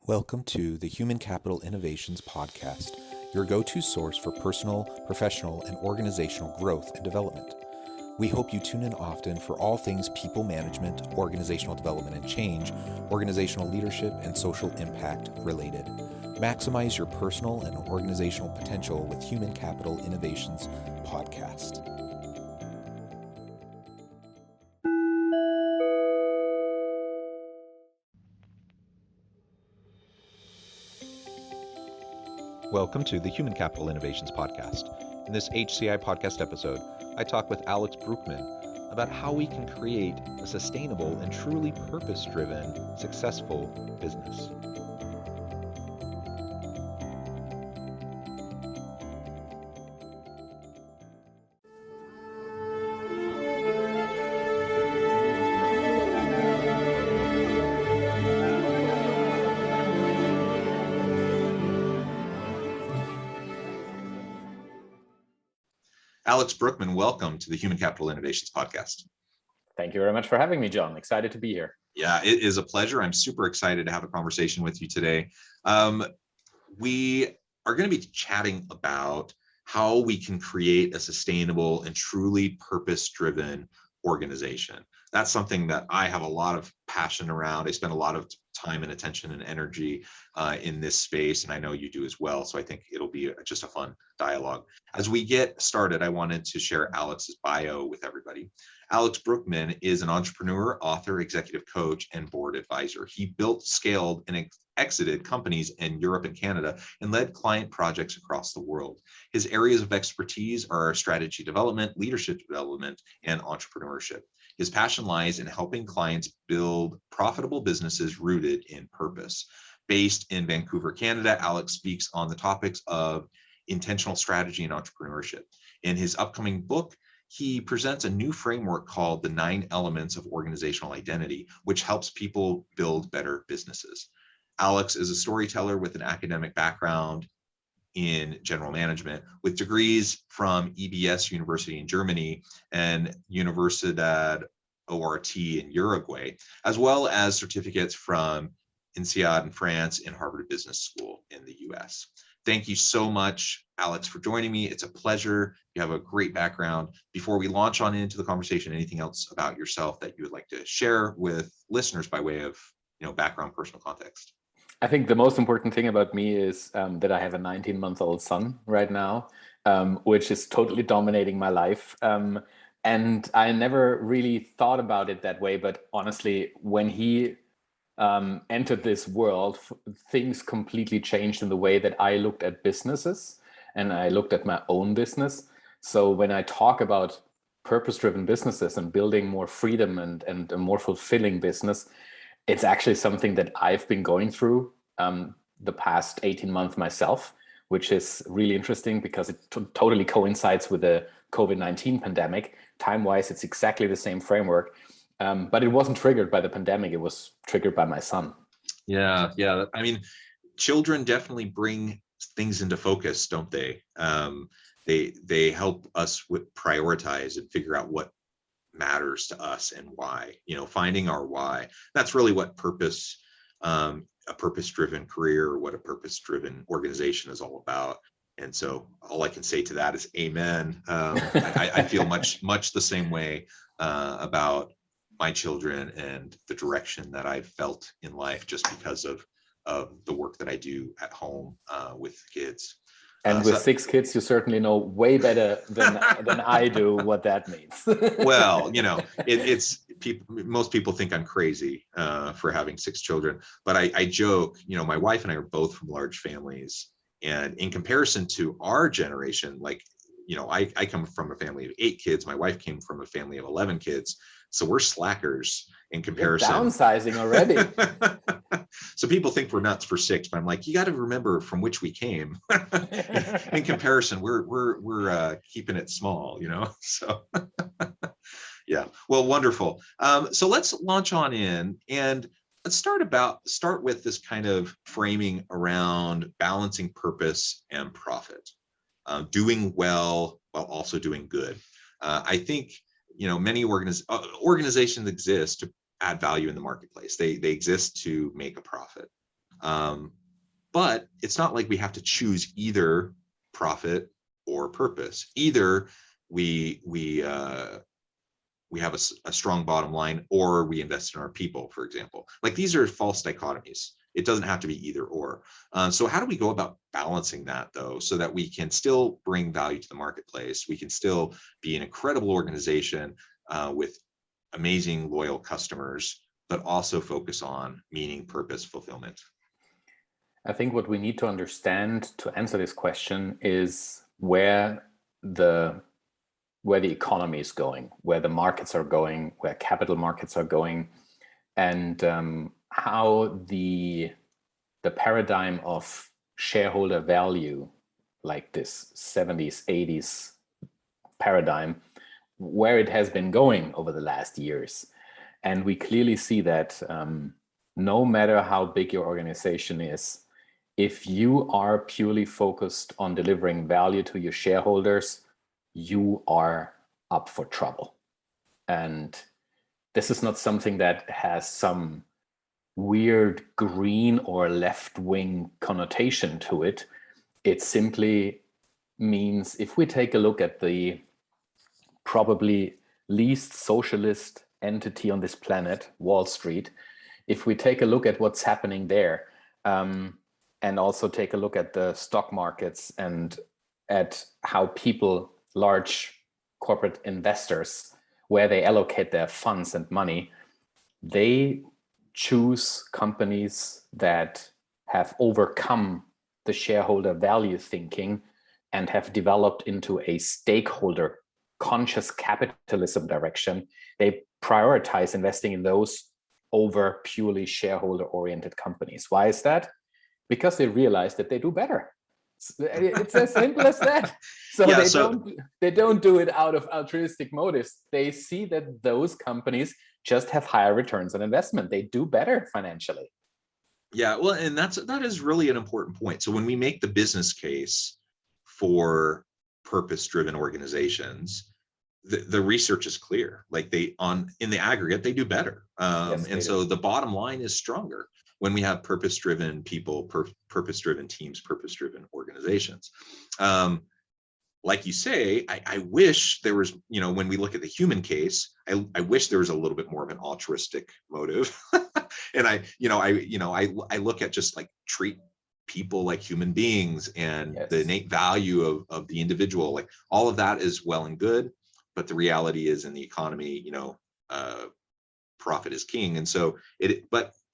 Welcome to the Human Capital Innovations Podcast, your go-to source for personal, professional, and organizational growth and development. We hope you tune in often for all things people management, organizational development and change, organizational leadership, and social impact related. Maximize your personal and organizational potential with Human Capital Innovations Podcast. Welcome to the Human Capital Innovations Podcast. In this HCI podcast episode, I talk with Alex Bruckman about how we can create a sustainable and truly purpose-driven, successful business. Alex Bruckman, welcome to the Human Capital Innovations Podcast. Thank you very much for having me, John. Excited to be here. Yeah, it is a pleasure. I'm super excited to have a conversation with you today. We are going to be chatting about how we can create a sustainable and truly purpose-driven organization. That's something that I have a lot of passion around. I spend a lot of time and attention and energy in this space, and I know you do as well. So I think it'll be just a fun dialogue. As we get started, I wanted to share Alex's bio with everybody. Alex Bruckman is an entrepreneur, author, executive coach, and board advisor. He built, scaled, and exited companies in Europe and Canada and led client projects across the world. His areas of expertise are strategy development, leadership development, and entrepreneurship. His passion lies in helping clients build profitable businesses rooted in purpose. Based in Vancouver, Canada, Alex speaks on the topics of intentional strategy and entrepreneurship. In his upcoming book, he presents a new framework called the 9 Elements of Organizational Identity, which helps people build better businesses. Alex is a storyteller with an academic background in general management, with degrees from EBS University in Germany and Universidad ORT in Uruguay, as well as certificates from INSEAD in France and Harvard Business School in the US. Thank you so much, Alex, for joining me. It's a pleasure. You have a great background. Before we launch on into the conversation, anything else about yourself that you would like to share with listeners by way of, background, personal context? I think the most important thing about me is that I have a 19-month-old son right now, which is totally dominating my life. And I never really thought about it that way. But honestly, when he entered this world, things completely changed in the way that I looked at businesses and I looked at my own business. So when I talk about purpose-driven businesses and building more freedom and a more fulfilling business, it's actually something that I've been going through the past 18 months myself, which is really interesting because it totally coincides with the COVID-19 pandemic. Time-wise, it's exactly the same framework, but it wasn't triggered by the pandemic. It was triggered by my son. Yeah. I mean, children definitely bring things into focus, don't they? They help us prioritize and figure out what matters to us and why, finding our why. That's really what purpose, a purpose-driven career, or what a purpose-driven organization is all about. And so all I can say to that is amen. I feel much the same way about my children and the direction that I've felt in life just because of the work that I do at home with kids. And with 6 kids, you certainly know way better than I do what that means. Well, it's people. Most people think I'm crazy for having 6 children, but I joke. My wife and I are both from large families, and in comparison to our generation, I come from a family of 8 kids. My wife came from a family of 11 kids, so we're slackers in comparison. You're downsizing already. So people think we're nuts for 6, but I'm like, you got to remember from which we came. In comparison, we're keeping it small, So yeah, well, wonderful. So let's launch on in, and let's start with this kind of framing around balancing purpose and profit, doing well while also doing good. I think many organizations exist to add value in the marketplace. They exist to make a profit. But it's not like we have to choose either profit or purpose. Either we have a strong bottom line, or we invest in our people, for example. Like, these are false dichotomies. It doesn't have to be either or. So how do we go about balancing that, though, so that we can still bring value to the marketplace? We can still be an incredible organization with amazing, loyal customers, but also focus on meaning, purpose, fulfillment. I think what we need to understand to answer this question is where the economy is going, where the markets are going, where capital markets are going, and how the paradigm of shareholder value, like this 70s, 80s paradigm, where it has been going over the last years. And we clearly see that no matter how big your organization is, if you are purely focused on delivering value to your shareholders, you are up for trouble. And this is not something that has some weird green or left-wing connotation to it. It simply means, if we take a look at the probably least socialist entity on this planet, Wall Street, if we take a look at what's happening there, and also take a look at the stock markets and at how people, large corporate investors, where they allocate their funds and money, they choose companies that have overcome the shareholder value thinking and have developed into a stakeholder conscious capitalism direction. They prioritize investing in those over purely shareholder oriented companies. Why is that? Because they realize that they do better. It's as simple as that. So they don't do it out of altruistic motives. They see that those companies just have higher returns on investment. They do better financially. Yeah, well, and that is really an important point. So when we make the business case for purpose-driven organizations, the research is clear. Like, in the aggregate, they do better. And so the bottom line is stronger when we have purpose-driven people, purpose-driven teams, purpose-driven organizations. Like you say, I wish there was, when we look at the human case, I wish there was a little bit more of an altruistic motive. And I look at just like treat people like human beings and the innate value of the individual. Like, all of that is well and good, but the reality is, in the economy, profit is king. And so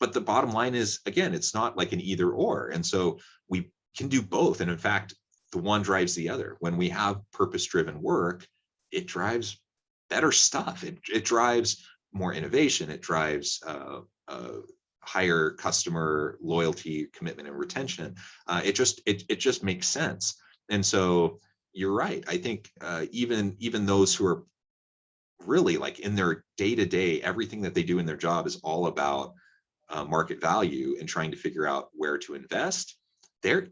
but the bottom line is, again, it's not like an either or. And so we can do both. And in fact, the one drives the other. When we have purpose-driven work, it drives better stuff. It drives more innovation. It drives higher customer loyalty, commitment, and retention. It just makes sense. And so you're right. I think even those who are really, like, in their day-to-day, everything that they do in their job is all about market value and trying to figure out where to invest, their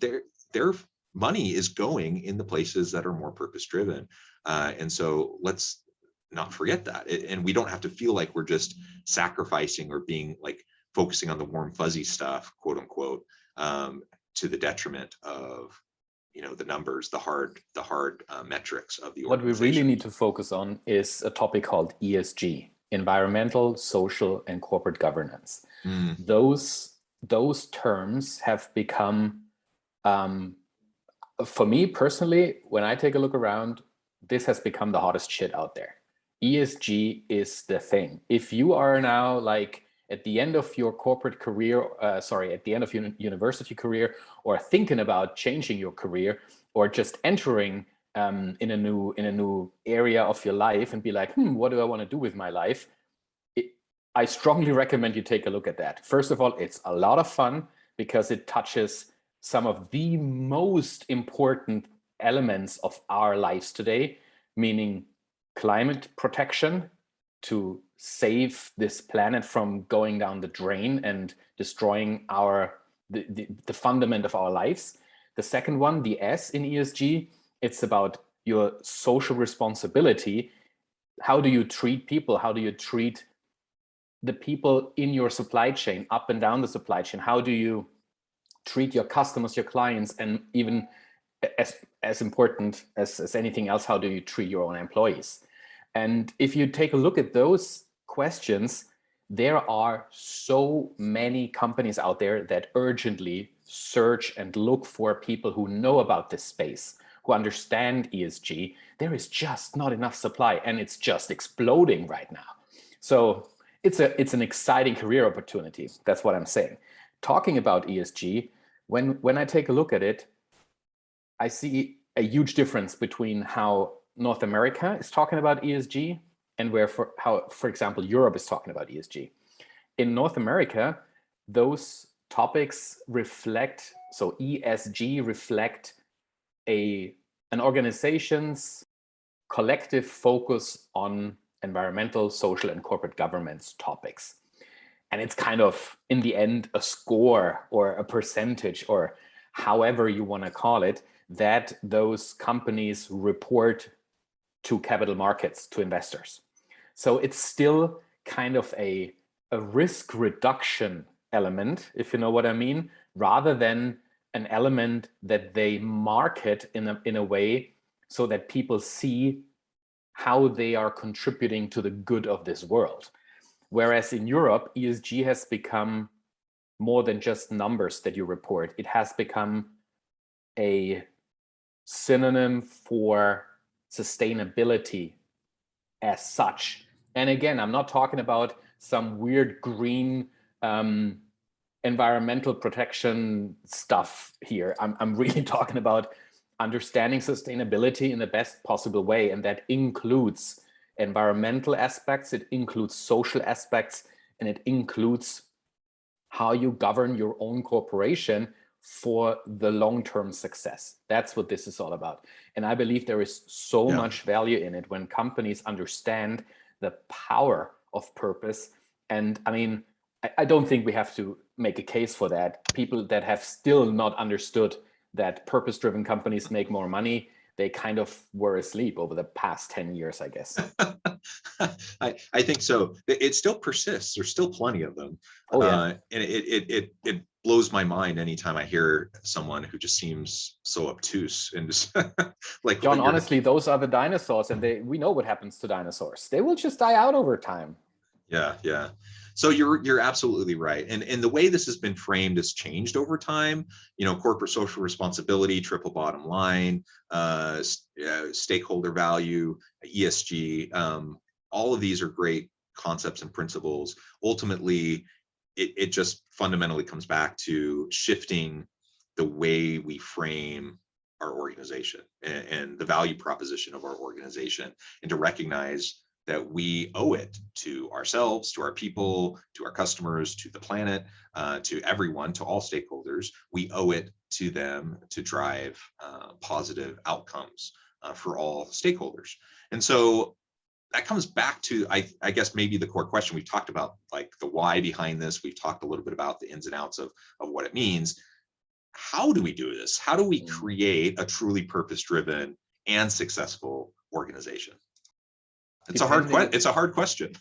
money is going in the places that are more purpose-driven. And so let's not forget that. And we don't have to feel like we're just sacrificing or being like focusing on the warm fuzzy stuff, quote unquote, to the detriment of the numbers, the hard metrics of the organization. What we really need to focus on is a topic called ESG, environmental, social, and corporate governance. Those terms have become, for me personally, when I take a look around, this has become the hottest shit out there. ESG is the thing. If you are now like at the end of your corporate career, at the end of your university career, or thinking about changing your career, or just entering in a new area of your life and be like, what do I want to do with my life? I strongly recommend you take a look at that. First of all, it's a lot of fun because it touches some of the most important elements of our lives today, meaning climate protection, to save this planet from going down the drain and destroying the fundament of our lives. The second one, the S in ESG, it's about your social responsibility. How do you treat people? How do you treat the people in your supply chain, up and down the supply chain? How do you treat your customers, your clients, and even as important as anything else, how do you treat your own employees? And if you take a look at those questions, there are so many companies out there that urgently search and look for people who know about this space, who understand ESG. There is just not enough supply, and it's just exploding right now. So it's an exciting career opportunity. That's what I'm saying. Talking about ESG, when I take a look at it, I see a huge difference between how North America is talking about ESG and how, for example, Europe is talking about ESG. In North America, those topics reflect, so ESG reflect an organization's collective focus on environmental, social, and corporate governance topics. And it's kind of, in the end, a score or a percentage, or however you want to call it, that those companies report to capital markets, to investors. So it's still kind of a risk reduction element, if you know what I mean, rather than an element that they market in a way so that people see how they are contributing to the good of this world. Whereas in Europe, ESG has become more than just numbers that you report. It has become a synonym for sustainability as such. And again, I'm not talking about some weird green environmental protection stuff here. I'm really talking about understanding sustainability in the best possible way. And that includes environmental aspects, it includes social aspects, and it includes how you govern your own corporation for the long-term success. That's what this is all about. And I believe there is so much value in it when companies understand the power of purpose. And I mean, I don't think we have to make a case for that. People that have still not understood that purpose-driven companies make more money, they kind of were asleep over the past 10 years, I guess. I think so. It still persists. There's still plenty of them. Oh, yeah. And it blows my mind anytime I hear someone who just seems so obtuse and just like, John, honestly, those are the dinosaurs, and we know what happens to dinosaurs. They will just die out over time. Yeah. So you're absolutely right. And the way this has been framed has changed over time. You know, corporate social responsibility, triple bottom line, stakeholder value, ESG, all of these are great concepts and principles. Ultimately, it just fundamentally comes back to shifting the way we frame our organization and the value proposition of our organization, and to recognize that we owe it to ourselves, to our people, to our customers, to the planet, to everyone, to all stakeholders. We owe it to them to drive positive outcomes for all stakeholders. And so that comes back to, I guess, maybe the core question. We've talked about like the why behind this. We've talked a little bit about the ins and outs of what it means. How do we do this? How do we create a truly purpose-driven and successful organization? It's a hard question.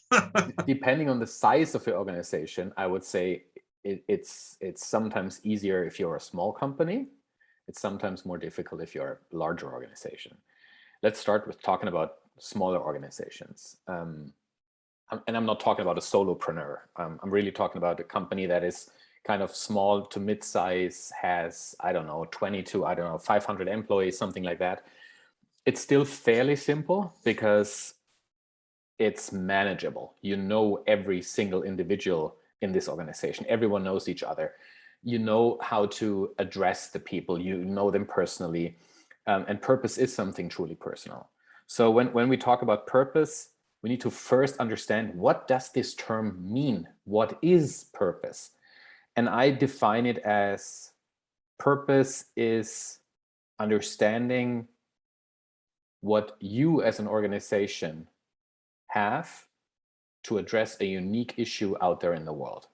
Depending on the size of your organization, I would say it's sometimes easier if you're a small company. It's sometimes more difficult if you're a larger organization. Let's start with talking about smaller organizations. And I'm not talking about a solopreneur. I'm really talking about a company that is kind of small to mid-size, has, 500 employees, something like that. It's still fairly simple because it's manageable. You know every single individual in this organization. Everyone knows each other. You know how to address the people. You know them personally. And purpose is something truly personal. So when we talk about purpose, we need to first understand, what does this term mean? What is purpose? And I define it as, purpose is understanding what you as an organization have to address a unique issue out there in the world.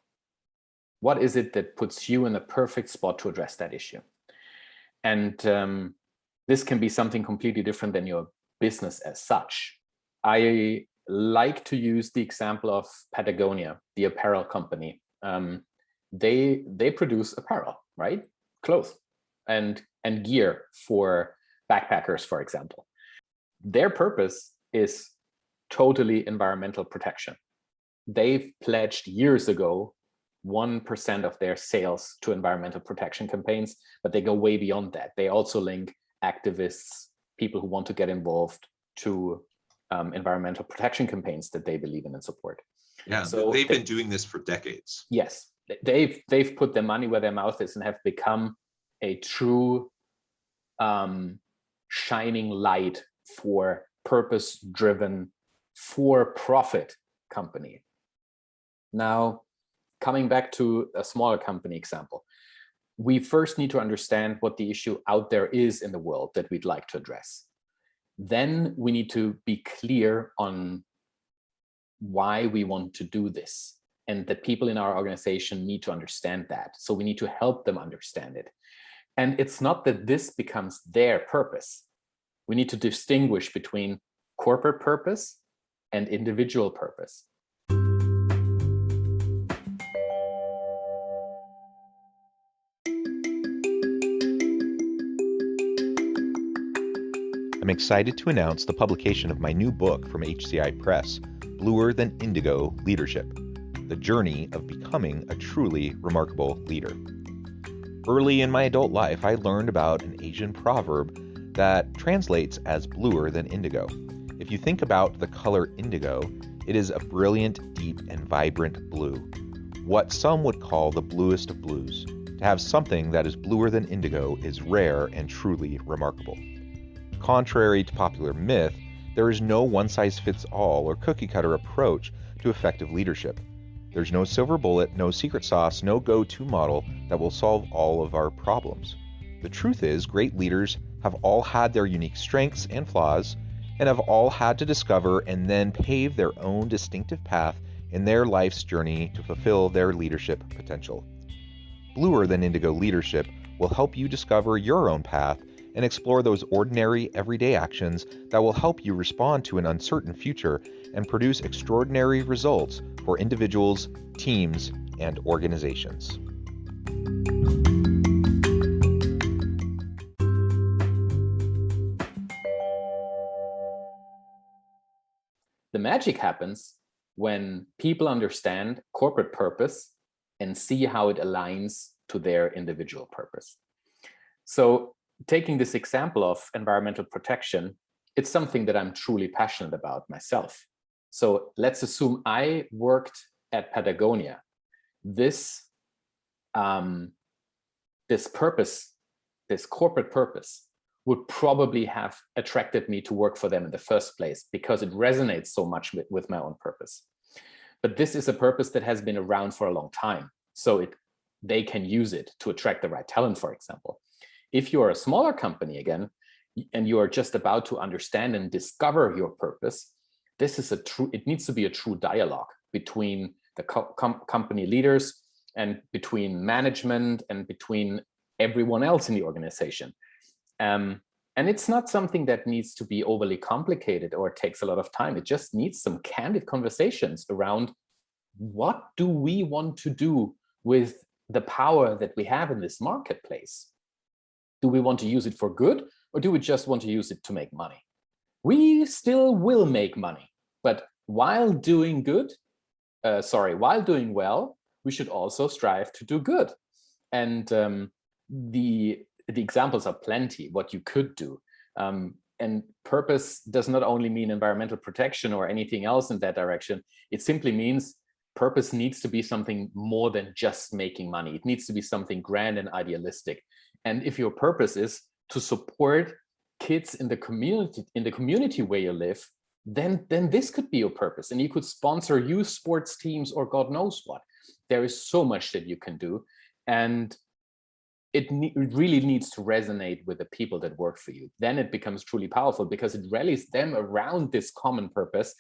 What is it that puts you in the perfect spot to address that issue? And this can be something completely different than your business as such. I like to use the example of Patagonia, the apparel company. They produce apparel, right? clothes and gear for backpackers, for example. Their purpose is totally environmental protection. They've pledged years ago 1% of their sales to environmental protection campaigns, but they go way beyond that. They also link activists, people who want to get involved, to environmental protection campaigns that they believe in and support. Yeah, so they've been doing this for decades. Yes, they've put their money where their mouth is and have become a true shining light for purpose-driven, for-profit company. Now, coming back to a smaller company example, we first need to understand what the issue out there is in the world that we'd like to address. Then we need to be clear on why we want to do this, and that people in our organization need to understand that. So we need to help them understand it. And it's not that this becomes their purpose. We need to distinguish between corporate purpose and individual purpose. I'm excited to announce the publication of my new book from HCI Press, Bluer Than Indigo Leadership: The Journey of Becoming a Truly Remarkable Leader. Early in my adult life, I learned about an Asian proverb that translates as bluer than indigo. If you think about the color indigo, it is a brilliant, deep, and vibrant blue, what some would call the bluest of blues. To have something that is bluer than indigo is rare and truly remarkable. Contrary to popular myth, there is no one-size-fits-all or cookie-cutter approach to effective leadership. There's no silver bullet, no secret sauce, no go-to model that will solve all of our problems. The truth is, great leaders have all had their unique strengths and flaws, and have all had to discover and then pave their own distinctive path in their life's journey to fulfill their leadership potential. Bluer Than Indigo Leadership will help you discover your own path and explore those ordinary, everyday actions that will help you respond to an uncertain future and produce extraordinary results for individuals, teams, and organizations. The magic happens when people understand corporate purpose and see how it aligns to their individual purpose. So, taking this example of environmental protection, it's something that I'm truly passionate about myself. So let's assume I worked at Patagonia. This purpose, this corporate purpose, would probably have attracted me to work for them in the first place because it resonates so much with my own purpose. But this is a purpose that has been around for a long time. So they can use it to attract the right talent, for example. If you're a smaller company again, and you are just about to understand and discover your purpose, it needs to be a true dialogue between the company leaders and between management and between everyone else in the organization. And it's not something that needs to be overly complicated or takes a lot of time. It just needs some candid conversations around what do we want to do with the power that we have in this marketplace. Do we want to use it for good, or do we just want to use it to make money? We still will make money, but while doing well, we should also strive to do good. And the examples are plenty, what you could do. And purpose does not only mean environmental protection or anything else in that direction. It simply means purpose needs to be something more than just making money. It needs to be something grand and idealistic. And if your purpose is to support kids in the community where you live, then this could be your purpose. And you could sponsor youth sports teams or God knows what. There is so much that you can do. And it really needs to resonate with the people that work for you. Then it becomes truly powerful because it rallies them around this common purpose.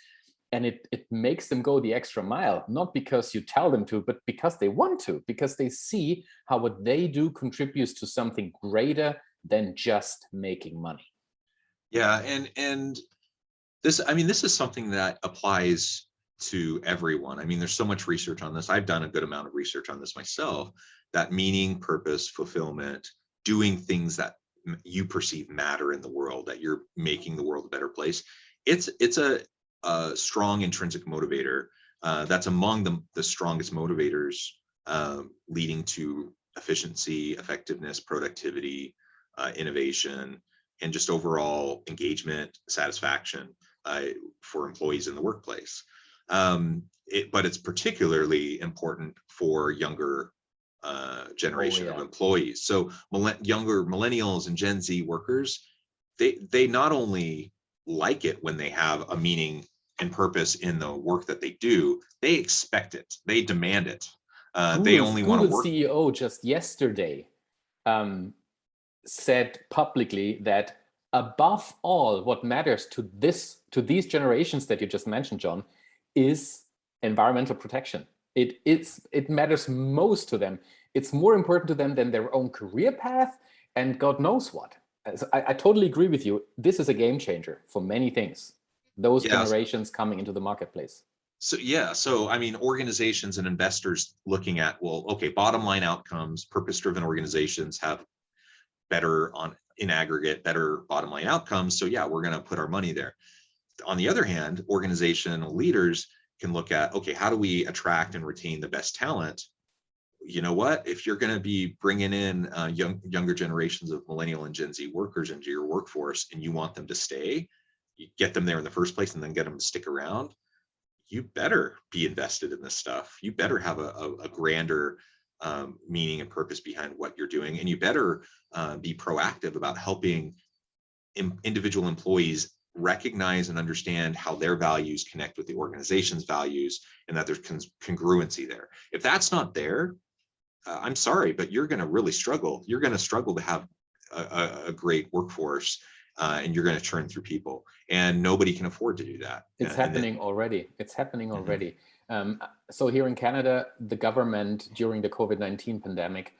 And it makes them go the extra mile, not because you tell them to, but because they want to, because they see how what they do contributes to something greater than just making money. Yeah, and this, I mean, this is something that applies to everyone. I mean, there's so much research on this. I've done a good amount of research on this myself, that meaning, purpose, fulfillment, doing things that you perceive matter in the world, that you're making the world a better place. It's a strong intrinsic motivator that's among the strongest motivators leading to efficiency, effectiveness, productivity, innovation, and just overall engagement, satisfaction for employees in the workplace. But it's particularly important for younger generation of employees. So younger millennials and Gen Z workers, they not only like it when they have a meaning and purpose in the work that they do, they expect it, they demand it. They only want to work. CEO just yesterday said publicly that above all, what matters to these generations that you just mentioned, John, is environmental protection. It matters most to them. It's more important to them than their own career path and God knows what. So I totally agree with you. This is a game changer for many things. Those generations coming into the marketplace. So I mean, organizations and investors looking at, well, okay, bottom line outcomes, purpose-driven organizations have better in aggregate, better bottom line outcomes. So yeah, we're going to put our money there. On the other hand, organizational leaders can look at, okay, how do we attract and retain the best talent? You know what, if you're going to be bringing in younger generations of millennial and Gen Z workers into your workforce and you want them to stay, you get them there in the first place and then get them to stick around, you better be invested in this stuff. You better have a grander meaning and purpose behind what you're doing. And you better be proactive about helping individual employees recognize and understand how their values connect with the organization's values and that there's congruency there. If that's not there, I'm sorry, but you're going to really struggle. You're going to struggle to have a great workforce and you're going to churn through people, and nobody can afford to do that. It's happening already. It's happening already. So here in Canada, the government during the COVID-19 pandemic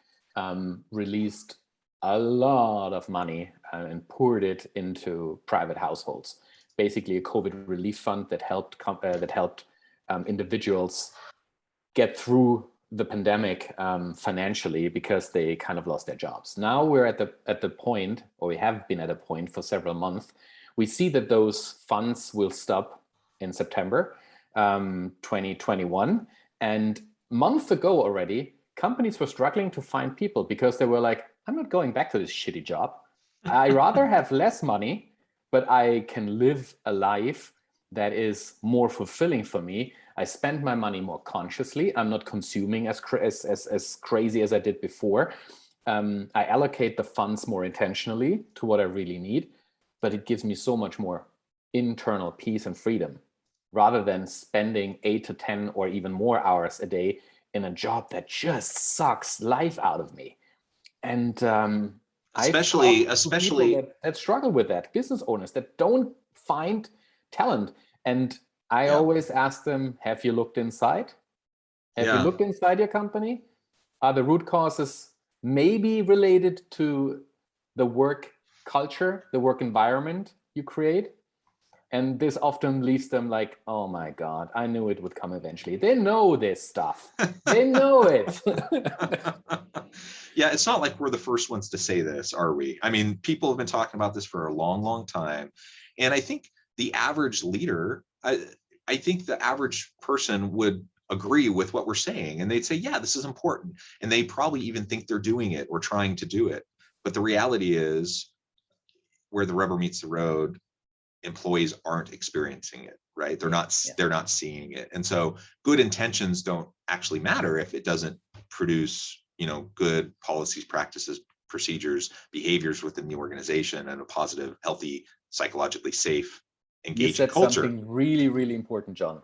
released a lot of money and poured it into private households. Basically, a COVID relief fund that helped individuals get through the pandemic financially because they kind of lost their jobs. Now we're at the point, or we have been at a point for several months. We see that those funds will stop in September 2021. And months ago already, companies were struggling to find people because they were like, I'm not going back to this shitty job. I rather have less money, but I can live a life that is more fulfilling for me. I spend my money more consciously. I'm not consuming as crazy as I did before. I allocate the funds more intentionally to what I really need, but it gives me so much more internal peace and freedom rather than spending 8 to 10 or even more hours a day in a job that just sucks life out of me. And especially that struggle with that, business owners that don't find talent. And I always ask them, have you looked inside? Have you looked inside your company? Are the root causes maybe related to the work culture, the work environment you create? And this often leaves them like, oh my God, I knew it would come eventually. They know this stuff. They know it. Yeah, it's not like we're the first ones to say this, are we? I mean, people have been talking about this for a long, long time. And I think the average leader, I think the average person would agree with what we're saying. And they'd say, yeah, this is important. And they probably even think they're doing it or trying to do it. But the reality is, where the rubber meets the road, employees aren't experiencing it, right? They're not seeing it. And so good intentions don't actually matter if it doesn't produce, good policies, practices, procedures, behaviors within the organization and a positive, healthy, psychologically safe, engaging culture. Something really, really important, John.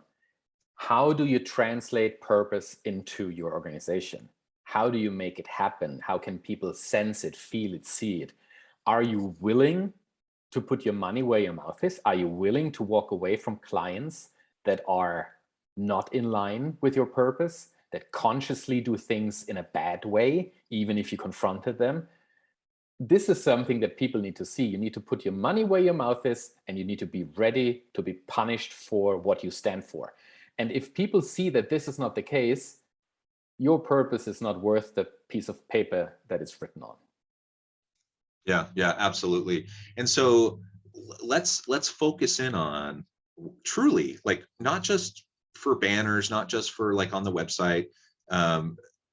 How do you translate purpose into your organization? How do you make it happen? How can people sense it, feel it, see it? Are you willing to put your money where your mouth is? Are you willing to walk away from clients that are not in line with your purpose, that consciously do things in a bad way, even if you confronted them? This is something that people need to see. You need to put your money where your mouth is, and you need to be ready to be punished for what you stand for. And if people see that this is not the case, your purpose is not worth the piece of paper that it's written on. Yeah, absolutely. And so let's focus in on truly, like, not just for banners, not just for like on the website.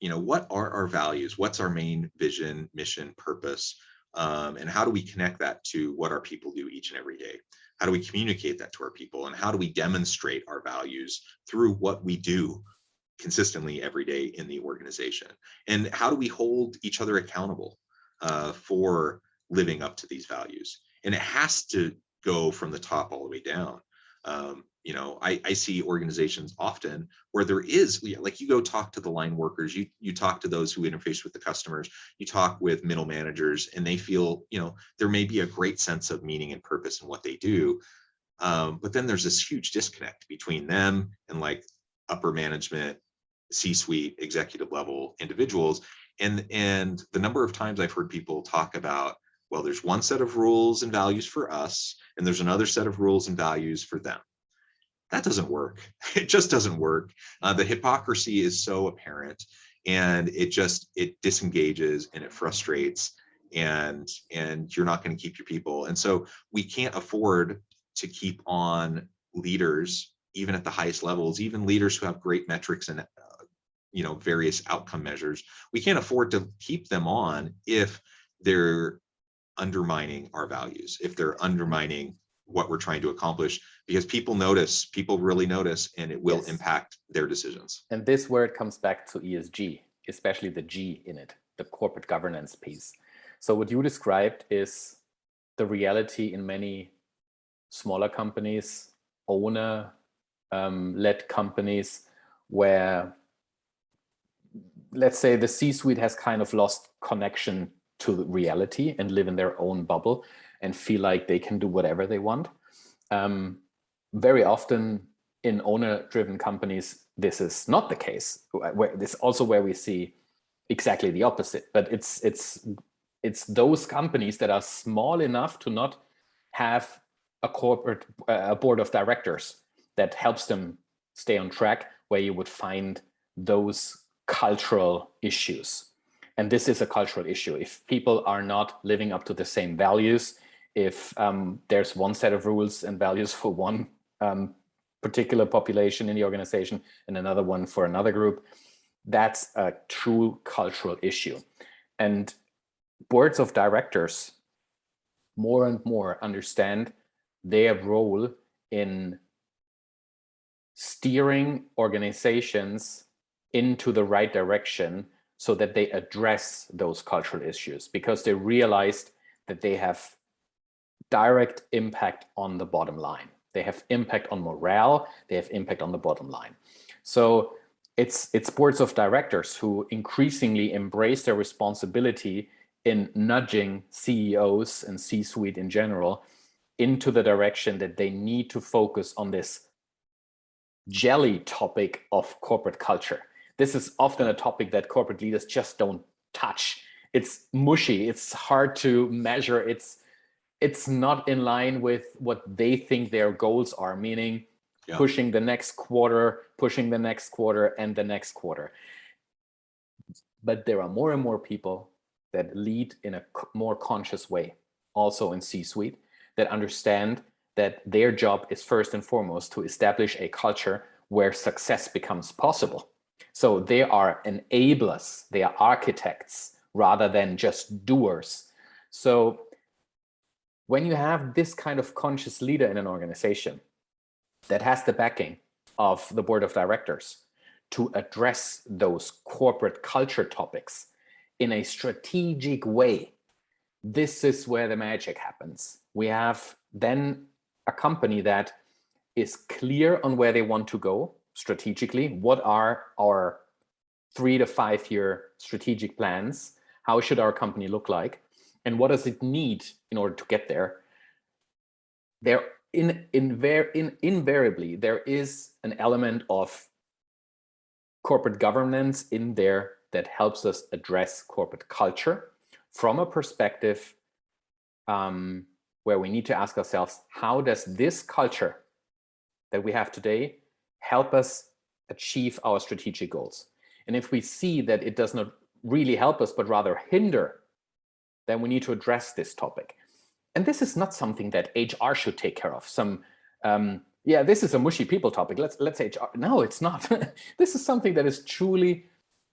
What are our values? What's our main vision, mission, purpose? And how do we connect that to what our people do each and every day? How do we communicate that to our people? And how do we demonstrate our values through what we do consistently every day in the organization? And how do we hold each other accountable for living up to these values? And it has to go from the top all the way down. I see organizations often where there is, like, you go talk to the line workers, you talk to those who interface with the customers, you talk with middle managers, and they feel, there may be a great sense of meaning and purpose in what they do. But then there's this huge disconnect between them and like upper management, C-suite, executive level individuals. And the number of times I've heard people talk about, well, there's one set of rules and values for us, and there's another set of rules and values for them. That doesn't work. It just doesn't work. The hypocrisy is so apparent, and it disengages and it frustrates, and you're not going to keep your people. And so we can't afford to keep on leaders, even at the highest levels, even leaders who have great metrics and various outcome measures. We can't afford to keep them on if they're undermining our values, if they're undermining what we're trying to accomplish, because people really notice, and it will impact their decisions. And this where it comes back to ESG, especially the G in it, the corporate governance piece. So what you described is the reality in many smaller companies, owner-led companies, where, let's say, the C-suite has kind of lost connection to reality and live in their own bubble and feel like they can do whatever they want. Very often in owner-driven companies, this is not the case. This is also where we see exactly the opposite. But it's those companies that are small enough to not have a board of directors that helps them stay on track, where you would find those cultural issues. And this is a cultural issue. If people are not living up to the same values, if there's one set of rules and values for one particular population in the organization and another one for another group, that's a true cultural issue. And boards of directors more and more understand their role in steering organizations into the right direction so that they address those cultural issues, because they realized that they have direct impact on the bottom line. They have impact on morale, they have impact on the bottom line. So it's boards of directors who increasingly embrace their responsibility in nudging CEOs and C-suite in general into the direction that they need to focus on this jelly topic of corporate culture. This is often a topic that corporate leaders just don't touch. It's mushy, it's hard to measure, it's not in line with what they think their goals are, meaning pushing the next quarter, and the next quarter. But there are more and more people that lead in a more conscious way, also in C-suite, that understand that their job is first and foremost to establish a culture where success becomes possible. So they are enablers, they are architects rather than just doers. So when you have this kind of conscious leader in an organization that has the backing of the board of directors to address those corporate culture topics in a strategic way, this is where the magic happens. We have then a company that is clear on where they want to go strategically. What are our 3 to 5 year strategic plans? How should our company look like? And what does it need in order to get there? Invariably, there is an element of corporate governance in there that helps us address corporate culture from a perspective where we need to ask ourselves, how does this culture that we have today help us achieve our strategic goals. And if we see that it does not really help us, but rather hinder, then we need to address this topic. And this is not something that HR should take care of. This is a mushy people topic. Let's HR. No, it's not. This is something that is truly,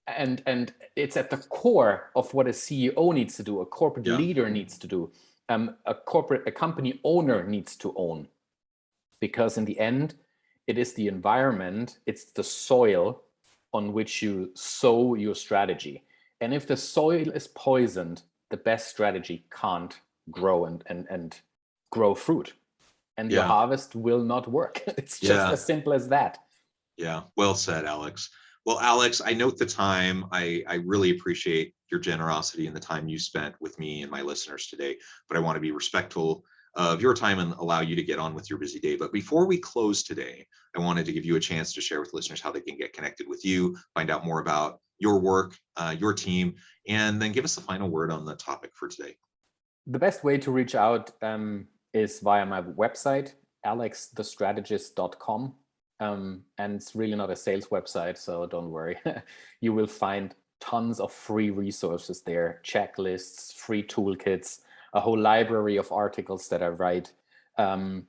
and it's at the core of what a CEO needs to do, a corporate leader needs to do, a company owner needs to own. Because in the end, it is the environment, it's the soil on which you sow your strategy. And if the soil is poisoned, the best strategy can't grow and grow fruit. And your harvest will not work. It's just as simple as that. Yeah, well said, Alex. Well, Alex, I note the time. I really appreciate your generosity and the time you spent with me and my listeners today, but I want to be respectful of your time and allow you to get on with your busy day. But before we close today, I wanted to give you a chance to share with listeners how they can get connected with you, find out more about your work, your team, and then give us the final word on the topic for today. The best way to reach out is via my website, alexthestrategist.com. And it's really not a sales website, so don't worry. You will find tons of free resources there, checklists, free toolkits, a whole library of articles that I write. I'm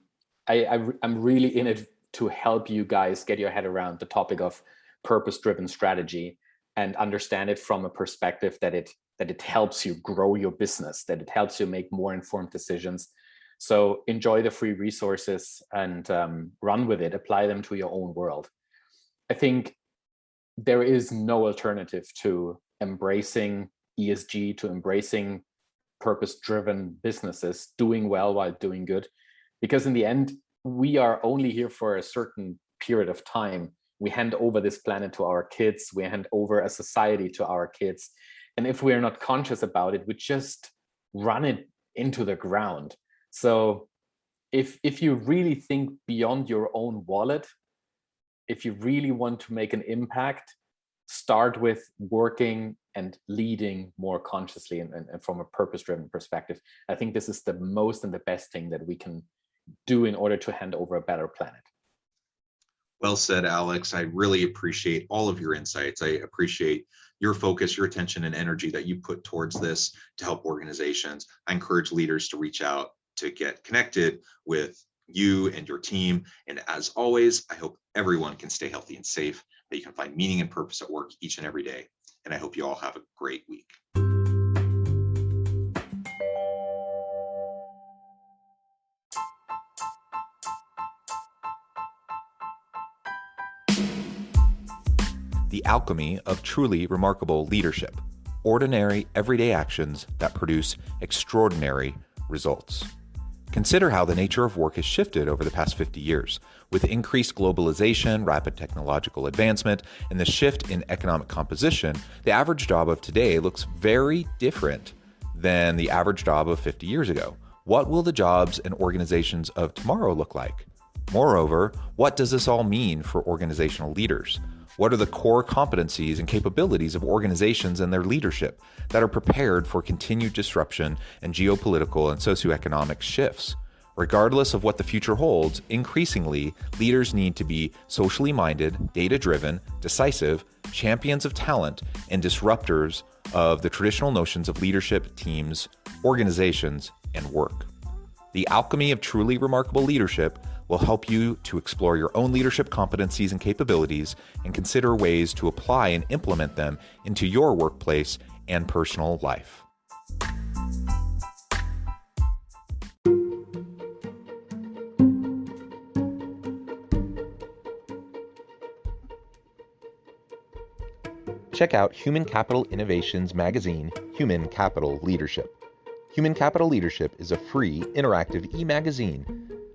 really in it to help you guys get your head around the topic of purpose-driven strategy and understand it from a perspective that it helps you grow your business, that it helps you make more informed decisions. So enjoy the free resources and run with it, apply them to your own world. I think there is no alternative to embracing ESG, to embracing purpose-driven businesses, doing well while doing good. Because in the end, we are only here for a certain period of time. We hand over this planet to our kids, we hand over a society to our kids. And if we're not conscious about it, we just run it into the ground. So if you really think beyond your own wallet, if you really want to make an impact, start with working and leading more consciously and from a purpose-driven perspective. I think this is the most and the best thing that we can do in order to hand over a better planet. Well said, Alex. I really appreciate all of your insights. I appreciate your focus, your attention, and energy that you put towards this to help organizations. I encourage leaders to reach out to get connected with you and your team. And as always, I hope everyone can stay healthy and safe, that you can find meaning and purpose at work each and every day. And I hope you all have a great week. The alchemy of truly remarkable leadership. Ordinary, everyday actions that produce extraordinary results. Consider how the nature of work has shifted over the past 50 years. With increased globalization, rapid technological advancement, and the shift in economic composition, the average job of today looks very different than the average job of 50 years ago. What will the jobs and organizations of tomorrow look like? Moreover, what does this all mean for organizational leaders? What are the core competencies and capabilities of organizations and their leadership that are prepared for continued disruption and geopolitical and socioeconomic shifts? Regardless of what the future holds, increasingly, leaders need to be socially minded, data-driven, decisive, champions of talent, and disruptors of the traditional notions of leadership, teams, organizations, and work. The alchemy of truly remarkable leadership will help you to explore your own leadership competencies and capabilities and consider ways to apply and implement them into your workplace and personal life. Check out Human Capital Innovations magazine, Human Capital Leadership. Human Capital Leadership is a free, interactive e-magazine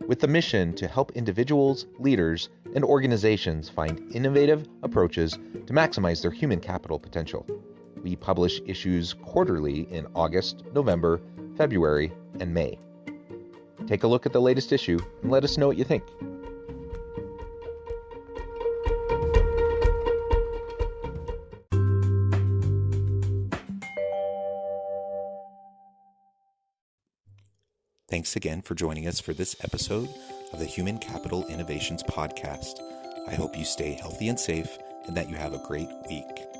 with the mission to help individuals, leaders, and organizations find innovative approaches to maximize their human capital potential. We publish issues quarterly in August, November, February, and May. Take a look at the latest issue and let us know what you think. Thanks again for joining us for this episode of the Human Capital Innovations Podcast. I hope you stay healthy and safe and that you have a great week.